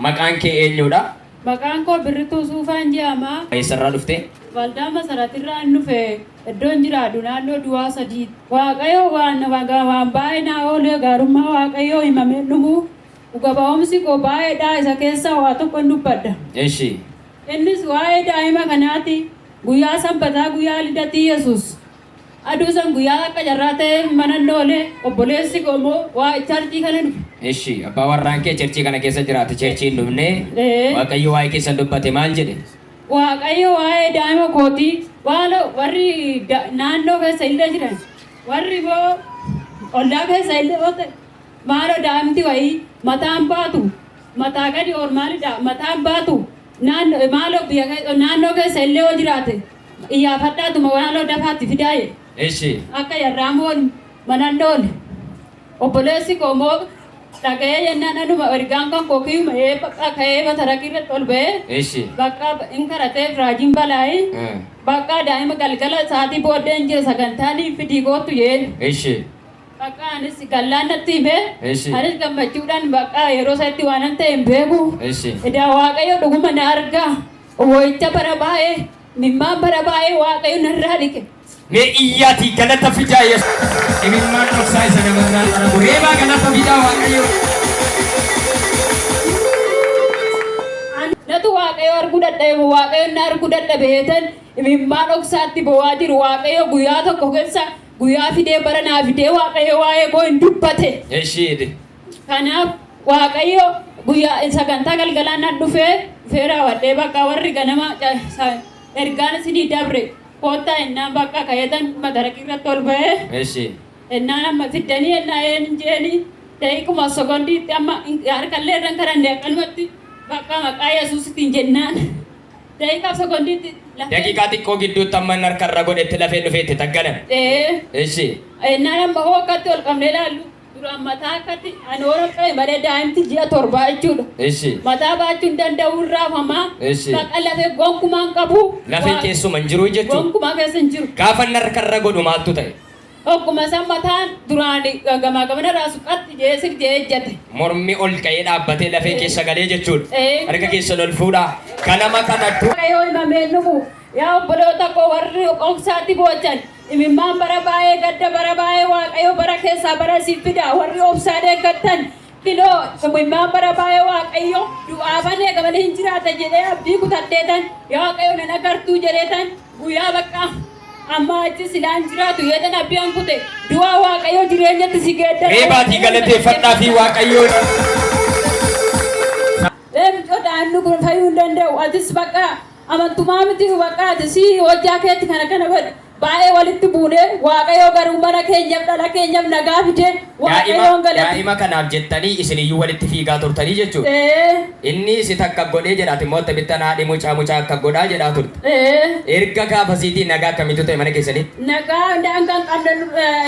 Maqaan kee eenyudha? Maqaan koo Birrituu Suufaan jedhama. Eessarraa dhufte? Waldaa Masaratirraa hin dhufe iddoon jiraadhu naannoo Duwwaa 3. Waaqayyo waan baay'ee naa oolee gaarummaa Waaqayyoo himamee dhumu dhuga ba'umsi koo baay'eedha isa keessaa waa tokko hin dubbadha. Eeshi. Innis waa'ee daa'ima kanaati guyyaa sanbataa guyyaa lidatti Yesuus. Aduu san guyyaa akka jarraa ta'e mana oolee obboleessi koo immoo waa charchii kana dhufe. Eeshi. Abbaa warraan kee cherchii kana keessa jiraate cherchii hin dhufne Waaqayyo waa'ee keessa dubbate maal jedhe? Waaqayyo waa'ee daa'ima kootii waan warri naannoo keessa illee jiran warri immoo ollaa keessa illee oote maaloo daa'imti wayii mataan baatu mataa gadi ol maalidha mataan baatu maaloo naannoo keessa illee yoo jiraate iyyaafadhaatuma maaloo dafaatti fidaa'e. Eeshi. Akka yarraamoon manan oole obboleessi koo immoo dhaga'ee jennaan anuma ergaan kan kookii bakka ka'ee batarakii irratti ol ba'ee. Eeshi. Bakka in karatee raajiin balaayi. Bakka daa'ima galgala sa'aatii booddeen jira sagantaan fidii gootu jeen. Eeshi. Bakka anis gallaan natti hime. Eeshi. Anis gammachuudhaan bakka yeroo isaatti waan an ta'e hin beeku. Eeshi. Edaa Waaqayyo dhuguma na argaa. Woyicha bara baay'ee mimmaan bara baay'ee Waaqayyo narraa dhiqe. Mee iyyaati galata fidaa Yesuus. Imimmaan dhoksaa isa namarraa dharabu. Reebaa galata fidaa Waaqayyo. Natu Waaqayyo arguu dadhabe Waaqayyo na arguu dadhabeetan imimmaan dhoksaatti bo'aa jiru Waaqayyo guyyaa tokko keessa guyyaa fidee bara naa fidee Waaqayyo waa'ee koo hin dubbate. Eeshiidhe. Kanaaf Waaqayyo guyyaa sagantaa galgalaan nan dhufee raawwadhee bakka warri ganama ergaan isinii dabre koottaa ennaan bakka kayetan madarakii irratti ol ba'ee. Eeshi. Ennaan amma fiddanii ennaa een jeeni da'iikuma sekondiitti amma harkallee irraan karannee qalmatti bakka maqaa Yesuusitiin jennaan da'iikaaf sekondiitti. Daqiiqaa xiqqoo gidduutti amma harkarra godhetti lafee dhufeetti taggalan. Eeshi. Ennaan amma hoo akkatti ol qabnee ilaallu duraan mataa akkatti ani ol qabe malee daa'imti ji'a 7 jechuudha. Eeshi. Mataa baachuu hin danda'u raafamaa. Eeshi. Bakka lafee gonkumaan qabu. Lafee keessuma hin jiru jechuudha. Gonkumaa keessa hin jiru. Gaafa harkarra godhu maaltu ta'e? Okkuma san mataan duraan gamaa gamana raasu qatti jeesik jee ejjate. Mormi ol ka'ee dhaabbatee lafee keessa galee jechuudha. Harka keessa ol fuudhaa. Kanama kanattu. Waaqayyoo himamee dhufu yaa obboloota koo warri obsaatti boochan imimmaan bara baay'ee gadda bara baay'ee Waaqayyo bara keessaa bara siif fida warri obsaa deeggattan filoo imimmaan bara baay'ee Waaqayyo du'aafan eegamanii hin jiraata jedhee abdii kutadheetan yaa Waaqayyo nan agartuu jedheetan guyyaa bakka amma achi silaan jiraatu yeetan abbiyan kute du'aa Waaqayyo jireenyatti si geeddara. Reebaatii galateeffadhaa fi Waaqayyoo. Daa'imni kun fayyuu hin danda'u atis bakka amantumaa miti bakka atis hojjaa keetti kana godhe baay'ee walitti buunee Waaqayyo garuu mana keenyaaf dhala keenyaaf nagaa fidee Waaqayyoon galate. Daa'ima kanaaf jettanii isiniyyuu walitti fiigaa turtanii jechuudha. Inni si takka godhee jedhaati immoo bittan haadhi mucaa akka godhaa jedhaa turte. Erga gaafasiitii nagaa akkamitu ta'e mana keessanitti? Nagaa daangaan qabne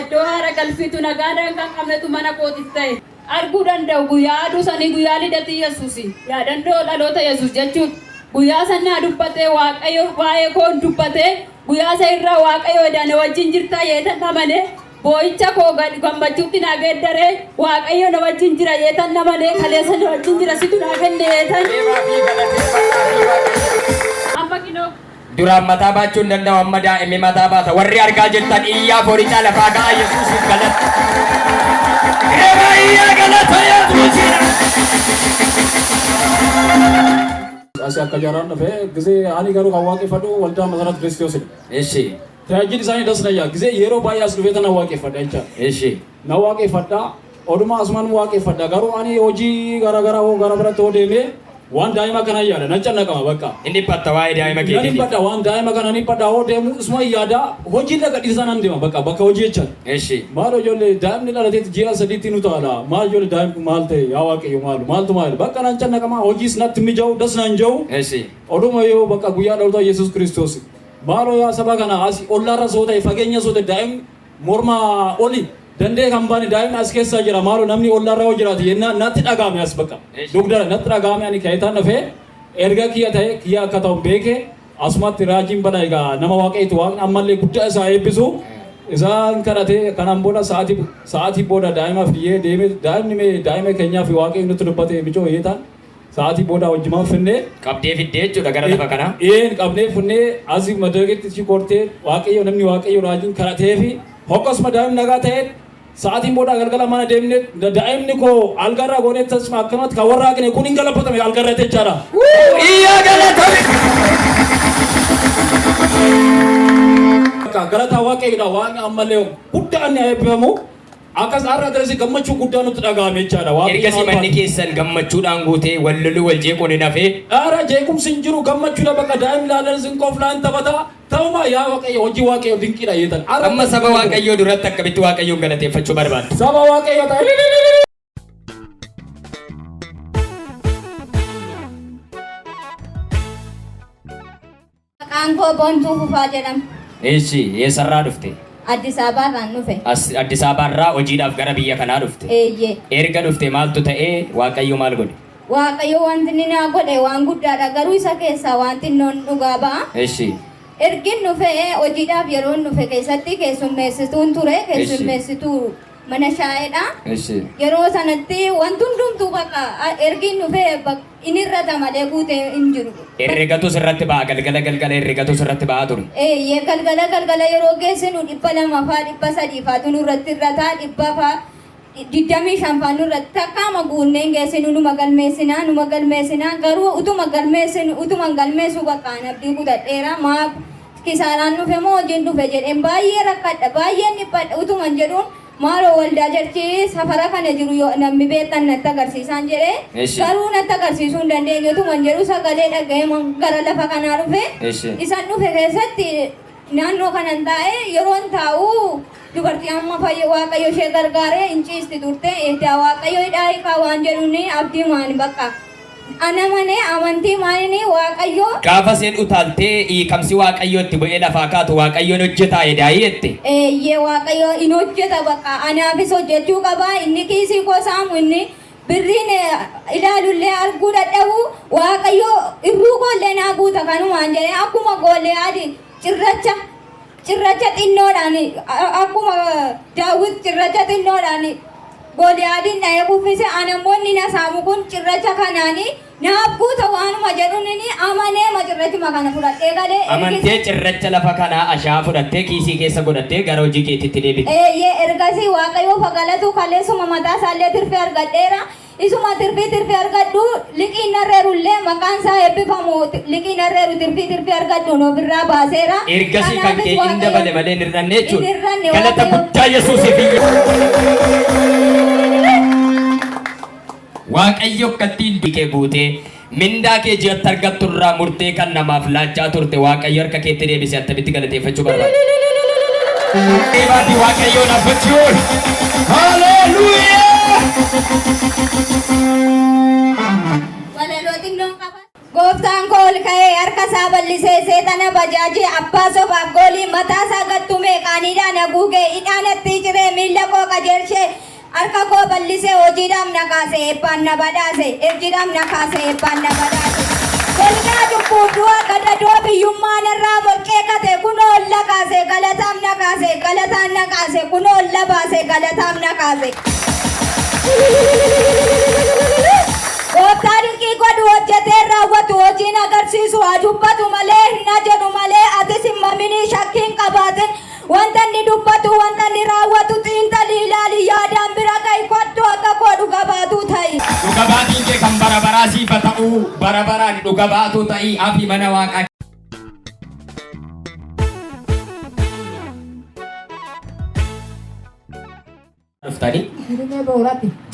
iddoo haara galfiitu nagaa daangaan qabnetu mana kootiif ta'e. Arguu danda'u guyyaa aduu sanii guyyaa lidatti Yesuusi yaadannoo dhaloota Yesuus jechuudha. Guyyaa sanaa dubbatee Waaqayyo waa'ee koo dubbatee guyyaa isa irraa Waaqayyo edana wajjin jirtaa yeetan namane boo'icha koo gammachuutti naa geeddaree Waaqayyo na wajjin jira yeetan namane kaleessa na wajjin jira situ naa kenne yeetan. Amma kinoo. Duraan mataa baachuu hin danda'u amma daa'imni mataa baata warri argaa jirtan iyyaa foorichaa lafaa ga'a Yesuusiif galata. Iyyaa galata Yesuusiidha. Asii akka jaaraan dhufee gisee ani garuu kan waaqeffadhu waldaa Masarat Kiristoosidha. Eeshi. Tajaajilli isaanii dasnayyaa gisee yeroo baay'ee as dhufee tana waaqeffadha jecha. Eeshi. Na waaqeffadha oduma asumaan waaqeffadha garuu ani hojii garaagaraa hoo gara biratti hoo deemee waan daa'ima kana yaada nan cannaqama bakka. Inni dhiphata waa'ee daa'ima keetii. Nan dhiphata waan daa'ima kana dhiphata hoo deemu isuma yaada hojii laga dhiisaa nan deema bakka hojii jechaan. Eeshi. Maal ijoollee daa'imni dhalateetti ji'a 3tti nu taala maal ijoollee daa'imni maal ta'e yaa Waaqayyo maaltu maal bakka nan cannaqama hojiis natti mija'u das nan ja'u. Eeshi. Oduma yoo bakka guyyaa dhalootaa Yesuus Kiristoos maaloo yaa saba kana asii ollaarra soo ta'e fageenya soo ta'e daa'imni morma oli. Dandee kan baane daa'imni as keessa jira maaloo namni ollaarra hoo jiraatu yennaa natti dhagaame as bakka dugdara natti dhagaame ani kayitaan dhufee erga kiyya ta'e kiyya akka ta'u beeke asumatti raajiin bana egaa nama Waaqayyootu waaqni ammallee guddaa isaa eebbisu isaan kadhatee kanaan booda sa'aatii booda daa'imaaf dhiyyee deeme daa'imni keenyaaf Waaqayyo nutti dubbate mijoo yeetaan sa'aatii booda wajjumaan finnee Qabdee fiddee jechuudha gara lafa kanaa. qabnee finnee asii madarageetti si kortee waaqayyo namni waaqayyo raajiin kadhatee fi hokkasuma daa'imni nagaa ta'een sa'aatiin booda galgala mana deemne daa'imni koo algarraa goonee tasuma akkanatti kan warra haqne kun hin galafatame algarraa jechaadha. Iyyaa galatame. Galataa waaqayyoodha waan ammallee guddaan eebbifamu akkas har'a adarsi gammachuu guddaan nutti dhaga'ame jechaadha. Ergasii manni keessan gammachuudhaan guutee wal loluu wal jeequun hin hafee. Dhaara jeequmsi hin jiru gammachuudha bakka daa'imni laalan sinqoof laan taphataa ta'uma yaa waaqayyo hojii waaqayyo dinqiidha yeetan. Amma saba waaqayyoo duratti akkamitti waaqayyoon galateeffachuu barbaadda? Saba waaqayyo ta'e. Maqaan koo Boontuu Fufaa jedhama. Eessi eessarraa dhufte? Addis Abaabaan dhufe. Addis Abaarraa hojiidhaaf gara biyya kanaa dhufte. Eeyyee. Erga dhufte maaltu ta'ee waaqayyo maal godhe? Waaqayyo wanti inni naa godhe waan guddaadha. Garuu isa keessaa wanti inni dhugaa ba'a. Eessi. Ergin dhufe hojiidhaaf yeroo dhufe keessatti keessummeessituun ture. Keessummeessituu mana shaayedha. Eessi. Yeroo sanatti wanti hundumtuu bakka ergin dhufe inni irrata malee guutee hin jiru. Herregatu sirratti ba'a galgala herregatu sirratti ba'a ture. Eeyyee galgala yeroo geessinu 200 faa 300 faatu nurratti irrataa 100 faa 25 faa nurratti takkaama guunneen geessinu numa galmeessinaa garuu utuma galmeessu bakka abdii kutadheera maaf kisaaraan dhufe moo hojiin dhufe jedheen baay'ee rakkadha baay'een dhiphadha utuman jedhuun maaloo waldaa jarchii safara kana jiru yoo namni beektan natti agarsiisan jedhee garuu natti agarsiisuu hin dandeenye utuman jedhu sagalee dhaga'ee gara lafa kanaa dhufe isan dhufe keessatti naannoo kanan taa'e yeroon taa'u dubartii amma waaqayyo ishee gargaaree hin ciisti turte eedaa waaqayyo hidhaa waan jedhuun abdii maani bakka ana malee amantii maani waaqayyo gaafa seen utaaltee hiikamsi waaqayyootti bu'ee lafaa kaatu waaqayyoon hojjetaa edaayii jette. Eeyyee waaqayyo in hojjeta bakka anaafis hojjechuu qaba inni kiisii koo saamu inni birriin ilaalullee arguu dadhabu waaqayyo irruu koollee naa guuta kanumaan jedhee akkuma koollee adi cirracha xinnoodhaan akkuma daawwit cirracha xinnoodhaan Goliyaadin dha'ee kuffise anamoonni na saamu kun cirracha kanaanii naaf guuta waanuma jedhuun amanee cirrachuma kana fudhadhee galee. Amantee cirracha lafa kanaa ashaa fudhattee kiisii keessa godhattee gara hojii keetitti deebite. Eeyyee ergasii waaqayyo fagalatu kaleessuma mataa isaallee tirfee argadheera. Isuma tirfii argadhu liqiin narreerullee maqaan isaa eebbifamu liqiin narreeru tirfii argadhu ofirraa baaseera. Ergasii kan kee hin dabale malee hin hir'anne jechuudha. Galata guddaa Yesuusiif waaqayyo kattiin dikee buutee mindaa kee ji'atti argattu irraa murtee kan namaaf laachaa turte waaqayyo harka keetti deebisee attamitti galateeffachuu barbaada. Eebaati waaqayyoon abbachuun. Haleluuyaa! Gooftaan koo ol ka'ee harka isaa bal'isee seexana bajaajii abbaa sobaaf goolii mataa isaa gattumee qaaniidhaan haguugee hidhaanatti ciree miilla koo qajeelchee harka koo bal'isee hojiidhaaf na kaase eebbaan na badhaase hojiidhaaf na kaase eebbaan na badhaase. Golgaa cubbuu du'a gada du'a biyyummaan irraa morqee kate kunoo olla kaase galataam na kaase galataan na kaase kunoo olla baase galataam na kaase. Gooftaan dinqii godhu hojjetee raawwatu hojiin agarsiisu haa dubbatu malee hin jedhu malee atis hin maminii shakkiin qabaatin wanta inni dubbatu wanta inni raawwatu xiinxalii ilaali yaadaan bira gahi kottu akka koo dhuga baatuu ta'i. Dhuga baatiin kee kan bara baraa siifa ta'uu bara baraan dhuga baatuu ta'ii hafi mana waaqaa. Dhuftanii?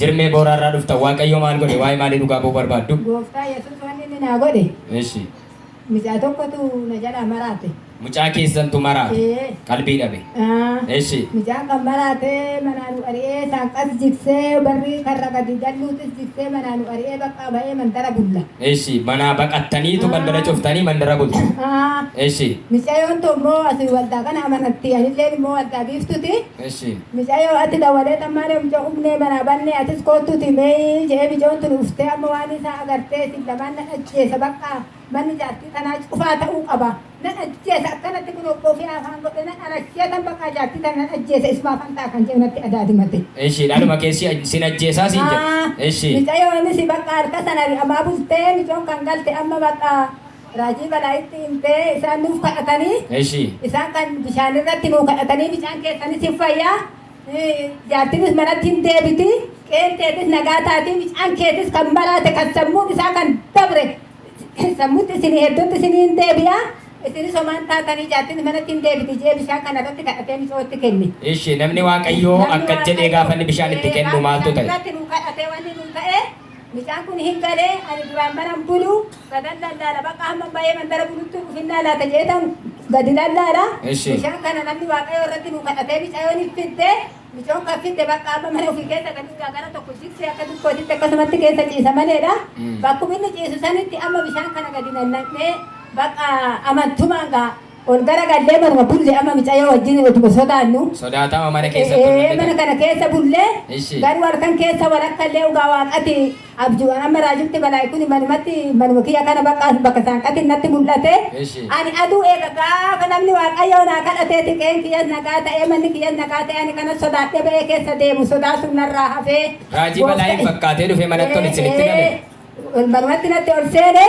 Jirmee booraarraa dhuftan waaqayyo maal godhe waa'ee maalii dhugaa ba'uu barbaaddu? Gooftaa Yesuus wanni inni naa godhe. Eeshi. Mucaa tokkotu na jala maraate. Mucaa keessantu maraate. Qalbii dhabe. Eeshi. Mucaan kan maraate manaa nu ari'ee saanqas jiksee barri karra gadi jalluutis jiksee manaa nu ari'ee bakka ba'ee mandara bulla. Eeshi. Manaa baqattaniitu balbala cuftanii mandara bultu. Eeshi. Mucayyoon immoo asii waldaa kana amanatti anillee immoo waldaa biiftuti. Eeshi. Mucayyoo ati dawalee xammaanee mucaa humnee manaa bannee atis koottuti mee jee bijoon tun uftee amma waan isaa agartee si lamaan na dhacheessa bakka manni jaartii kanaa cufaa ta'uu qaba. nan ajjeesa akkanatti kun obboofi afaan godhe nan arasheetan bakka jaatti tan nan ajjeesa ismaafan taa kan jeunatti adaati mate. Eshi dhaluma keessi sin ajjeesaa siin jedhe. Eshi. Micayoon si bakka harka sana amaa bultee micoon kan galte amma bakka raajii balaa'itti himtee isaan nuuf kadhatanii. Eshi. Isaan kan bishaan irratti nuuf kadhatanii bishaan keessanis hin fayyaa. Jaartinis manatti hin deebiti. Qeenteetis nagaa taati bishaan keetis kan balaate kan sammuun isaa kan dabre. Sammuutti isinii hedduutti isinii hin deebi'a. Isinis homaan taatanii jaartinis manatti hin deebiti jee bishaan kana irratti kadhatee micootti kenni. Eshi namni Waaqayyoo akka jedhee gaafa inni bishaan itti kennu maaltu ta'e? Irratti nu kadhatee wanni nu ta'e. Bishaan kun hin galee ani duraan banan bulu gadan lallaala bakka hamma baay'ee mandara bulutti dhufinnaa laata jeetan gadi lallaala. Bishaan kana namni Waaqayyoo irratti nu kadhatee bishaan hin fidde bishaan kan fidde bakka amma mana ofii keessa gadi gara tokko jiksee akka dukkootitti akkasumatti keessa ciisa maleedha. Bakkuma inni ciisu sanitti amma bishaan kana gadi nannaqnee bakka amantumaan gaa ol gara gallee manuma bulle amma micayyoo wajjin otuma sodaannu. Sodaatama mana keessa tulle. Mana kana keessa bullee garuu harkan keessa walakkallee ugaa waaqati abjuun amma raajumti balaa'i kun manuma kiyya kana bakka saanqatti natti mul'ate. Ani aduu eega gaafa namni Waaqayyoo naa kadhatee tiqeen kiyyas nagaa ta'ee manni kiyyas nagaa ta'ee ani kana sodaadhee ba'ee keessa deemu sodaa sun narraa hafee. Raajii balaa'iin fakkaatee dhufe manatti ol isinitti gale. Barumatti natti ol seene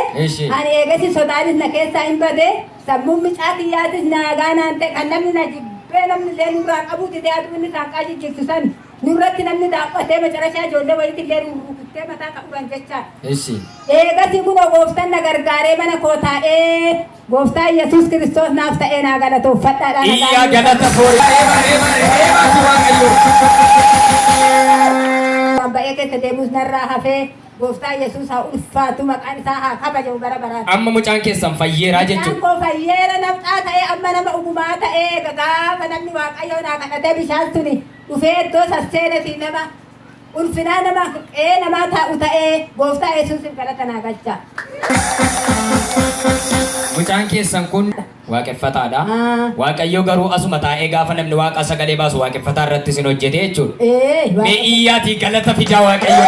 ani eegasi sodaanis na keessaa hin bade sammuun micaa kiyyaatis nagaa naan ta'e kan namni na jibbee namni illee nurraa qabuuti ta'e aduu inni saanqaa jijjiirtu san nurratti namni daawwatee macarashaa ijoollee wayiitti illee rukuttee mataa qabuudhaan jecha. Eegasi kun gooftaan na gargaaree mana koo taa'ee gooftaa Yesuus Kiristoos naaf ta'ee naa galatoofadhaadha. Iyyaa galata fooree. Ba'ee keessa deemus narraa hafee. Gooftaa Yesuus haa ulfaatu maqaan isaa haa kabajamu bara baraatti. Amma mucaan keessan fayyeeraa jechuudha. Mucaan koo fayyeera namxaa ta'ee amma nama ugumaa ta'ee gaafa namni Waaqayyoo naa kadhatee bishaan suni dhufee iddoo sasseene fi nama ulfinaa nama qe'ee namaa taa'u ta'ee gooftaa Yesuusiif galata naa galcha. Mucaan keessan kun waaqeffataadha. Waaqayyo garuu asuma taa'ee gaafa namni waaqa sagalee baasu waaqeffataa irratti sin hojjete jechuudha. Mee iyyaatii galata fidaa Waaqayyo.